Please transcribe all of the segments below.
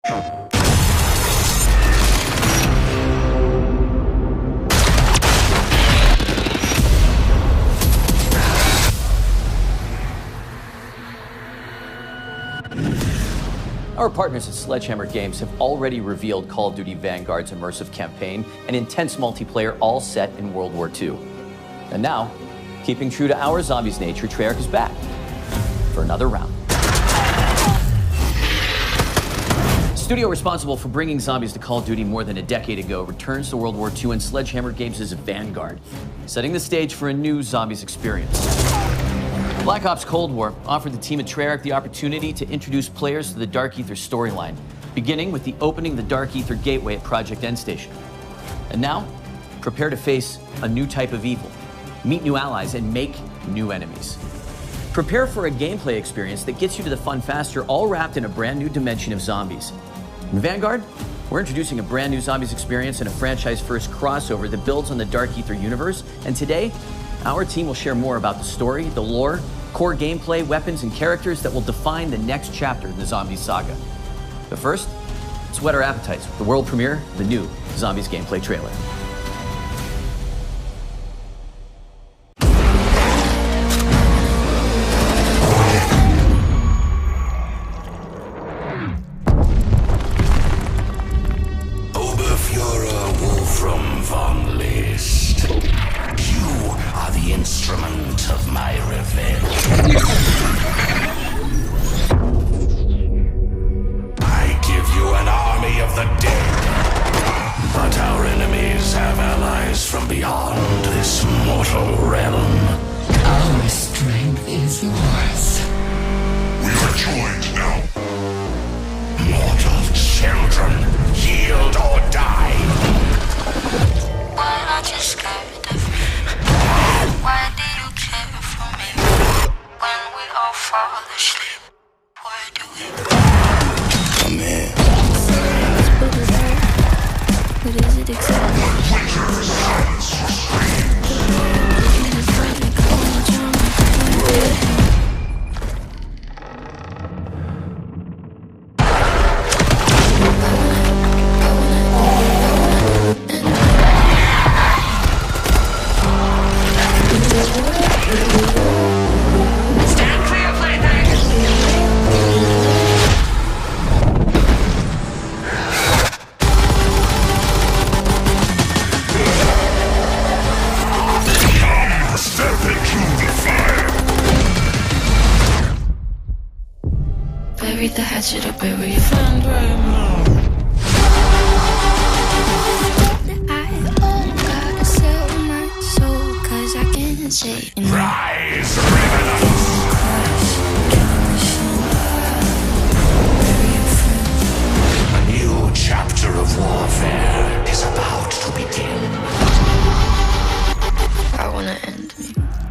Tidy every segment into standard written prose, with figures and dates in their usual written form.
Our partners at Sledgehammer Games have already revealed Call of Duty Vanguard's immersive campaign and intense multiplayer, all set in World War II. And now, keeping true to our Zombies nature, Treyarch is back for another round. Studio responsible for bringing zombies to Call of Duty more than a decade ago returns to World War II in Sledgehammer Games' Vanguard, setting the stage for a new Zombies experience. Black Ops Cold War offered the team at Treyarch the opportunity to introduce players to the Dark Aether storyline, beginning with the opening the Dark Aether gateway at Project Endstation. And now, prepare to face a new type of evil, meet new allies, and make new enemies. Prepare for a gameplay experience that gets you to the fun faster, all wrapped in a brand new dimension of zombies. In Vanguard, we're introducing a brand new Zombies experience and a franchise-first crossover that builds on the Dark Aether universe. And today, our team will share more about the story, the lore, core gameplay, weapons, and characters that will define the next chapter in the Zombies saga. But first, let's whet our appetites with the world premiere of the new Zombies gameplay trailer.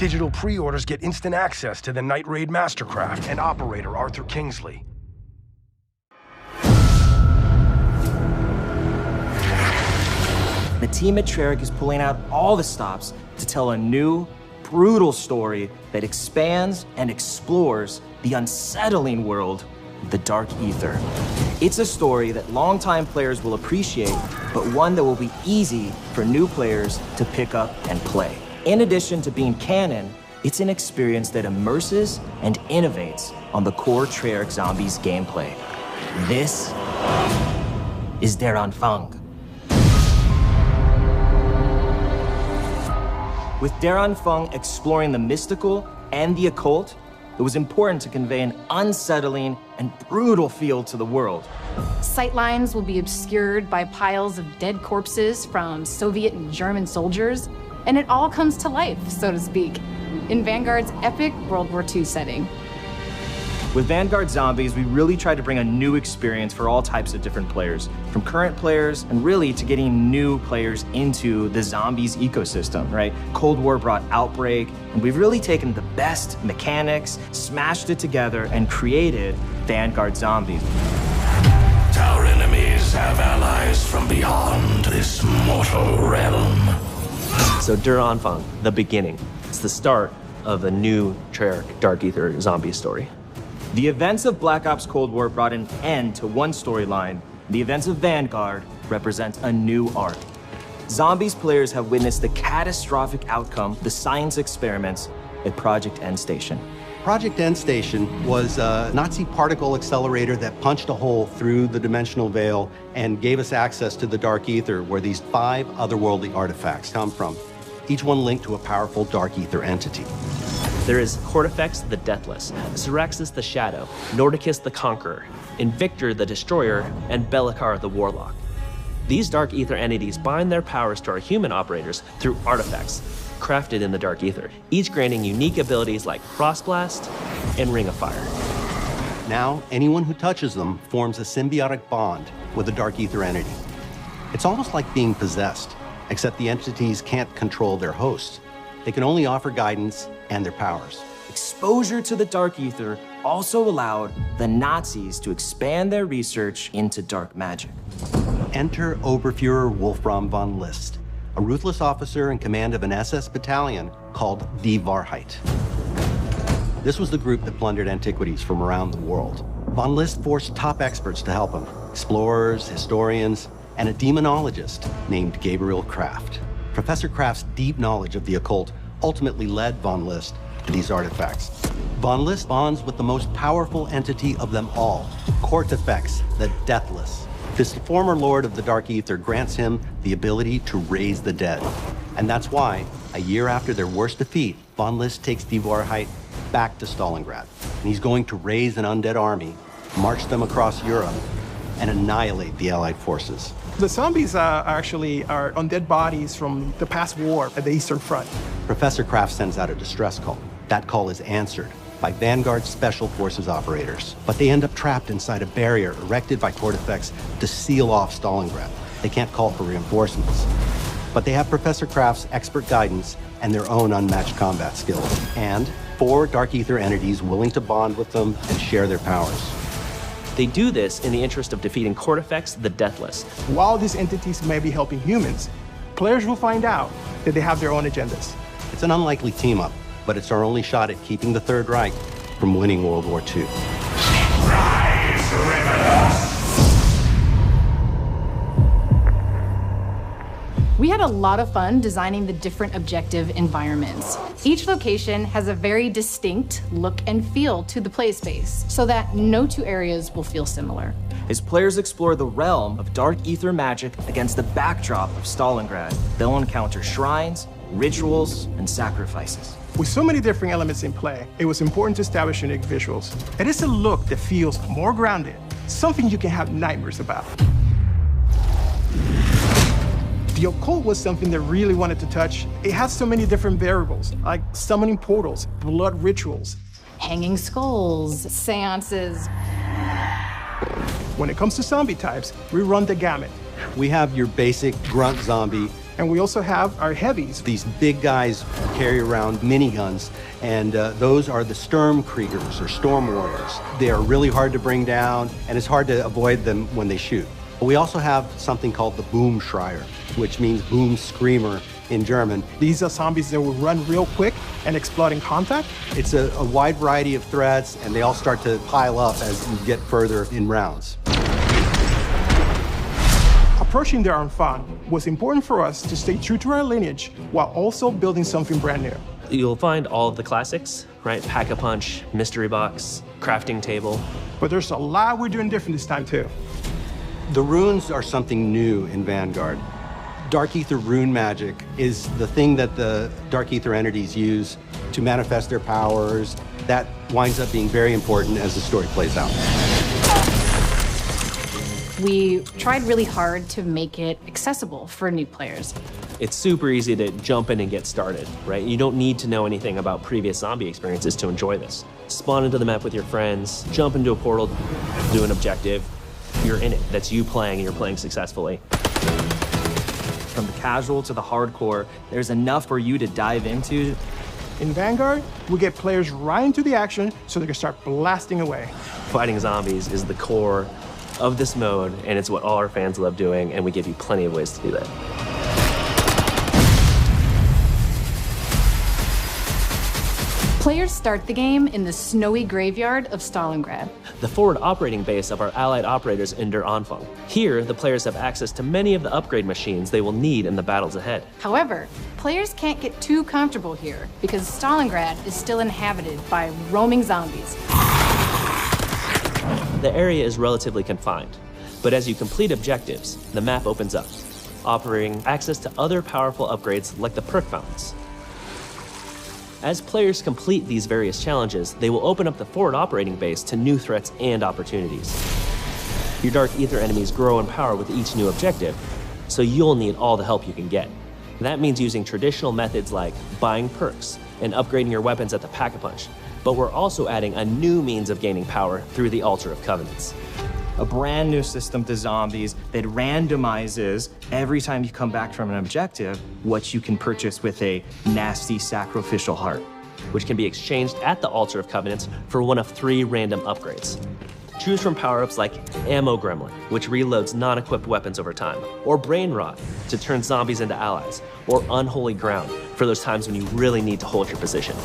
Digital pre-orders get instant access to the Night Raid Mastercraft and operator Arthur Kingsley. The team at Treyarch is pulling out all the stops to tell a new, brutal story that expands and explores the unsettling world of the Dark Aether. It's a story that longtime players will appreciate, but one that will be easy for new players to pick up and play. In addition to being canon, it's an experience that immerses and innovates on the core Treyarch Zombies gameplay. This is Der Anfang. With Der Anfang exploring the mystical and the occult, it was important to convey an unsettling and brutal feel to the world. Sightlines will be obscured by piles of dead corpses from Soviet and German soldiers, and it all comes to life, so to speak, in Vanguard's epic World War II setting. With Vanguard Zombies, we really tried to bring a new experience for all types of different players, from current players and really to getting new players into the Zombies ecosystem, right? Cold War brought Outbreak, and we've really taken the best mechanics, smashed it together, and created Vanguard Zombies. Our enemies have allies from beyond this mortal realm. So Der Anfang, the beginning. It's the start of a new Treyarch Dark Aether zombie story. The events of Black Ops Cold War brought an end to one storyline. The events of Vanguard represent a new arc. Zombies players have witnessed the catastrophic outcome of the science experiments at Project End Station. Project End Station was a Nazi particle accelerator that punched a hole through the dimensional veil and gave us access to the Dark Aether, where these 5 otherworldly artifacts come from, each one linked to a powerful Dark Aether entity. There is Cortifex the Deathless, Syraxis the Shadow, Nordicus the Conqueror, Invictor the Destroyer, and Belikar the Warlock. These Dark Aether entities bind their powers to our human operators through artifacts crafted in the Dark Aether, each granting unique abilities like Frostblast and Ring of Fire. Now, anyone who touches them forms a symbiotic bond with a Dark Aether entity. It's almost like being possessed, except the entities can't control their hosts. They can only offer guidance and their powers. Exposure to the Dark Aether also allowed the Nazis to expand their research into dark magic. Enter Oberfuhrer Wolfram von List, a ruthless officer in command of an SS battalion called Die Wahrheit. This was the group that plundered antiquities from around the world. Von List forced top experts to help him, explorers, historians, and a demonologist named Gabriel Kraft. Professor Kraft's deep knowledge of the occult ultimately led von List to these artifacts. Von List bonds with the most powerful entity of them all, Cortifex, the Deathless. This former lord of the Dark Aether grants him the ability to raise the dead. And that's why, a year after their worst defeat, von List takes Die Wahrheit back to Stalingrad. And he's going to raise an undead army, march them across Europe, and annihilate the Allied forces. The zombies are undead bodies from the past war at the Eastern Front. Professor Kraft sends out a distress call. That call is answered by Vanguard Special Forces operators, but they end up trapped inside a barrier erected by Cortifex to seal off Stalingrad. They can't call for reinforcements, but they have Professor Kraft's expert guidance and their own unmatched combat skills, and 4 Dark Aether entities willing to bond with them and share their powers. They do this in the interest of defeating Cortifex the Deathless. While these entities may be helping humans, players will find out that they have their own agendas. It's an unlikely team-up, but it's our only shot at keeping the Third Reich from winning World War II. Rise, rebels! We had a lot of fun designing the different objective environments. Each location has a very distinct look and feel to the play space, so that no 2 areas will feel similar. As players explore the realm of Dark Aether magic against the backdrop of Stalingrad, they'll encounter shrines, rituals, and sacrifices. With so many different elements in play, it was important to establish unique visuals. It is a look that feels more grounded, something you can have nightmares about. The occult was something that really wanted to touch. It has so many different variables, like summoning portals, blood rituals, Hanging skulls, seances. When it comes to zombie types, we run the gamut. We have your basic grunt zombie. And we also have our heavies. These big guys carry around miniguns, and those are the Sturmkriegers, or Storm Warriors. They are really hard to bring down, and it's hard to avoid them when they shoot. But we also have something called the Boomschreier, which means boom screamer in German. These are zombies that will run real quick and explode in contact. It's a wide variety of threats, and they all start to pile up as you get further in rounds. Approaching their own fun was important for us to stay true to our lineage while also building something brand new. You'll find all of the classics, right? Pack-a-punch, mystery box, crafting table. But there's a lot we're doing different this time too. The runes are something new in Vanguard. Dark Aether rune magic is the thing that the Dark Aether entities use to manifest their powers. That winds up being very important as the story plays out. We tried really hard to make it accessible for new players. It's super easy to jump in and get started, right? You don't need to know anything about previous zombie experiences to enjoy this. Spawn into the map with your friends, jump into a portal, do an objective. You're in it. That's you playing, and you're playing successfully. From the casual to the hardcore, there's enough for you to dive into. In Vanguard, we get players right into the action so they can start blasting away. Fighting zombies is the core of this mode, and it's what all our fans love doing, and we give you plenty of ways to do that. Players start the game in the snowy graveyard of Stalingrad. The forward operating base of our allied operators in Der Anfang. Here, the players have access to many of the upgrade machines they will need in the battles ahead. However, players can't get too comfortable here because Stalingrad is still inhabited by roaming zombies. The area is relatively confined, but as you complete objectives, the map opens up, offering access to other powerful upgrades like the perk fountains. As players complete these various challenges, they will open up the forward operating base to new threats and opportunities. Your Dark Aether enemies grow in power with each new objective, so you'll need all the help you can get. That means using traditional methods like buying perks and upgrading your weapons at the Pack-a-Punch, but we're also adding a new means of gaining power through the Altar of Covenants. A brand new system to zombies that randomizes every time you come back from an objective what you can purchase with a nasty sacrificial heart, which can be exchanged at the Altar of Covenants for one of 3 random upgrades. Choose from power-ups like Ammo Gremlin, which reloads non-equipped weapons over time, or Brain Rot to turn zombies into allies, or Unholy Ground for those times when you really need to hold your position.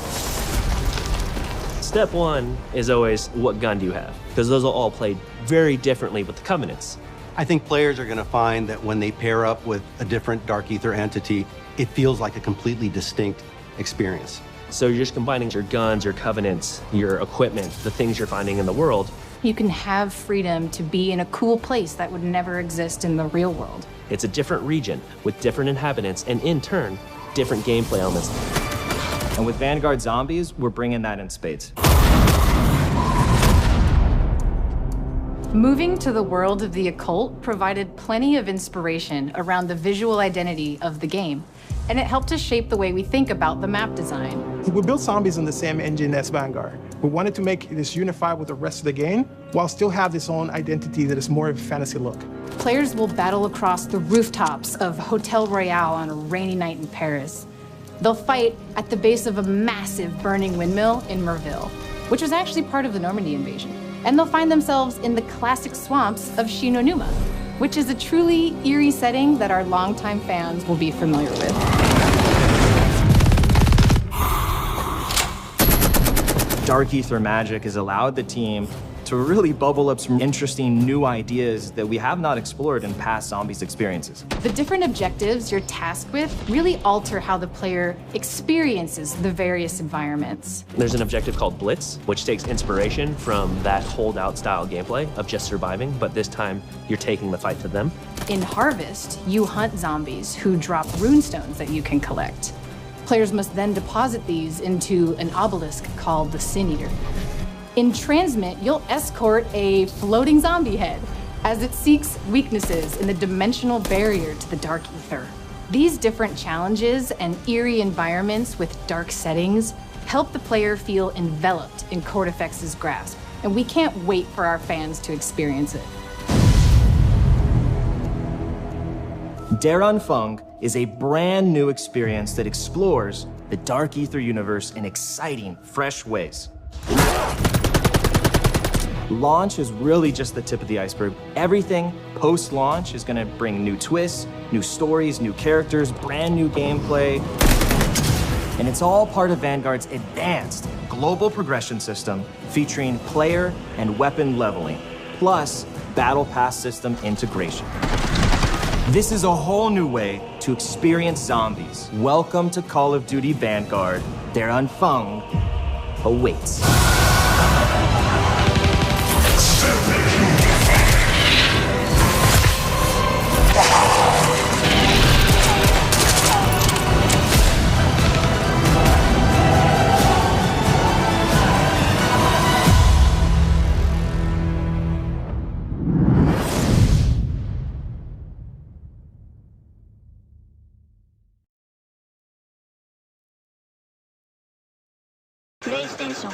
Step 1 is always, what gun do you have? Because those will all play very differently with the Covenants. I think players are going to find that when they pair up with a different Dark Aether entity, it feels like a completely distinct experience. So you're just combining your guns, your Covenants, your equipment, the things you're finding in the world. You can have freedom to be in a cool place that would never exist in the real world. It's a different region with different inhabitants and, in turn, different gameplay elements. And with Vanguard Zombies, we're bringing that in spades. Moving to the world of the occult provided plenty of inspiration around the visual identity of the game, and it helped us shape the way we think about the map design. We built Zombies on the same engine as Vanguard. We wanted to make this unified with the rest of the game, while still have its own identity that is more of a fantasy look. Players will battle across the rooftops of Hotel Royale on a rainy night in Paris. They'll fight at the base of a massive burning windmill in Merville, which was actually part of the Normandy invasion. And they'll find themselves in the classic swamps of Shinonuma, which is a truly eerie setting that our longtime fans will be familiar with. Dark Aether magic has allowed the team to really bubble up some interesting new ideas that we have not explored in past Zombies experiences. The different objectives you're tasked with really alter how the player experiences the various environments. There's an objective called Blitz, which takes inspiration from that holdout style gameplay of just surviving, but this time you're taking the fight to them. In Harvest, you hunt zombies who drop runestones that you can collect. Players must then deposit these into an obelisk called the Sin Eater. In Transmit, you'll escort a floating zombie head as it seeks weaknesses in the dimensional barrier to the Dark Aether. These different challenges and eerie environments with dark settings help the player feel enveloped in Cortifex's grasp, and we can't wait for our fans to experience it. Der Anfang is a brand new experience that explores the Dark Aether universe in exciting, fresh ways. Launch is really just the tip of the iceberg. Everything post-launch is gonna bring new twists, new stories, new characters, brand new gameplay. And it's all part of Vanguard's advanced global progression system featuring player and weapon leveling, plus battle pass system integration. This is a whole new way to experience zombies. Welcome to Call of Duty Vanguard. Der Anfang awaits. PlayStation